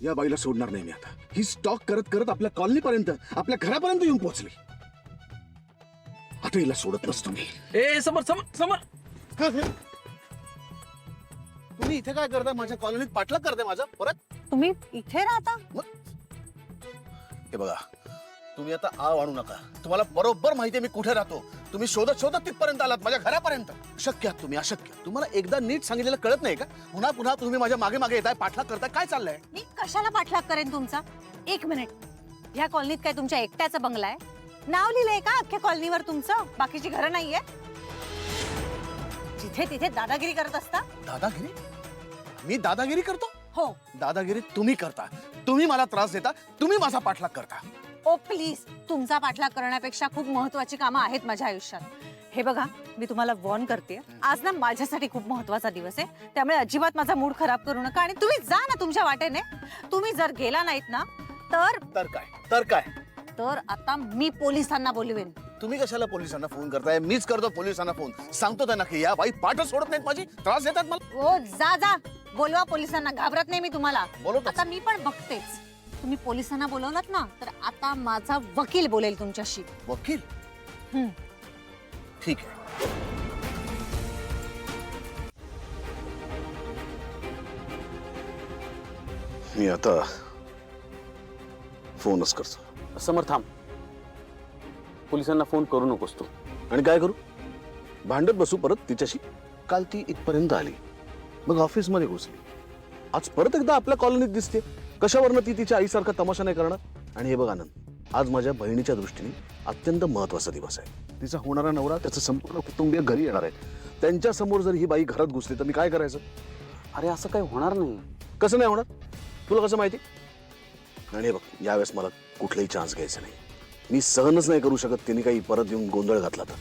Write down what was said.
या बाईला सोडणार नाही मी आता. ही स्टॉक करत करत आपल्या कॉलनीपर्यंत, आपल्या घरापर्यंत येऊन पोहोचली. आता हिला सोडत नसतो मी. ए समर समर समर, तुम्ही इथे काय करताय? माझ्या कॉलनीत पाठलाग करताय माझा परत? तुम्ही इथे राहता? हे बघा, तुम्ही आता आव आणू नका. तुम्हाला बरोबर माहितीये मी कुठे राहतो. तुम्ही शोधत शोधत तिथपर्यंत आलात, माझ्या घरापर्यंत. अशक्य आहात तुम्ही, अशक्य. तुम्हाला एकदा नीट सांगितलेलं कळत नाही का? पुन्हा पुन्हा तुम्ही माझ्या मागे मागे येताय, पाठलाग करताय. काय चाललंय? मी कशाला पाठलाग करेन तुमचा? एक मिनिट, ह्या कॉलनीत काय तुमच्या एकट्याचा बंगला आहे? नाव लिहिलंय का अख्ख्या कॉलनीवर तुमचं? बाकीची घरं नाहीये? जिथे तिथे दादागिरी करत असता. दादागिरी? मी दादागिरी करतो? हो. दादागिरी तुम्ही करता. तुम्ही मला त्रास देता, तुम्ही माझा पाठलाग करता. ओ प्लीज, तुमचा पाठलाग करण्यापेक्षा खूप महत्वाची कामं आहेत माझ्या आयुष्यात. हे बघा, मी तुम्हाला वॉर्न करते, आज ना माझ्यासाठी खूप महत्वाचा दिवस आहे. त्यामुळे अजिबात माझा मूड खराब करू नका आणि तुम्ही जा ना तुमच्या वाटेने. तुम्ही जर गेला नाहीत ना तर काय? तर काय? तर आता मी पोलिसांना बोलवेन. तुम्ही कशाला पोलिसांना फोन करताय? मीच करतो पोलिसांना फोन. सांगतो त्यांना की या बाई पाठच सोडत नाहीत माझी, त्रास देतात मला. ओ जा जा, बोलवा पोलिसांना. घाबरत नाही मी तुम्हाला. बोलवतोच. आता मी पण बघतेच. तुम्ही पोलिसांना बोलवलात ना, तर आता माझा वकील बोलेल तुमच्याशी. वकील? हम्म. ठीक आहे. मी आता फोनच करतो. समर थांब, पोलिसांना फोन करू नकोस तू. आणि काय करू? भांडत बसू परत तिच्याशी? काल ती इथपर्यंत आली, मग ऑफिस मध्ये घुसली, आज परत एकदा आपल्या कॉलनीत दिसते. कशावरनं ती तिच्या आईसारखा तमाशा नाही करणार? आणि हे बघ आनंद, आज माझ्या बहिणीच्या दृष्टीने अत्यंत महत्वाचा दिवस आहे. तिचा होणारा नवरा, त्याचं संपूर्ण कुटुंबीय घरी येणार आहे. त्यांच्या समोर जर ही बाई घरात घुसली तर मी काय करायचं? अरे असं काही होणार नाही. कसं नाही होणार? तुला कसं माहिती? आणि हे बघ, यावेळेस मला कुठलाही चान्स घ्यायचा नाही. मी सहनच नाही करू शकत तिने काही परत येऊन गोंधळ घातला तर.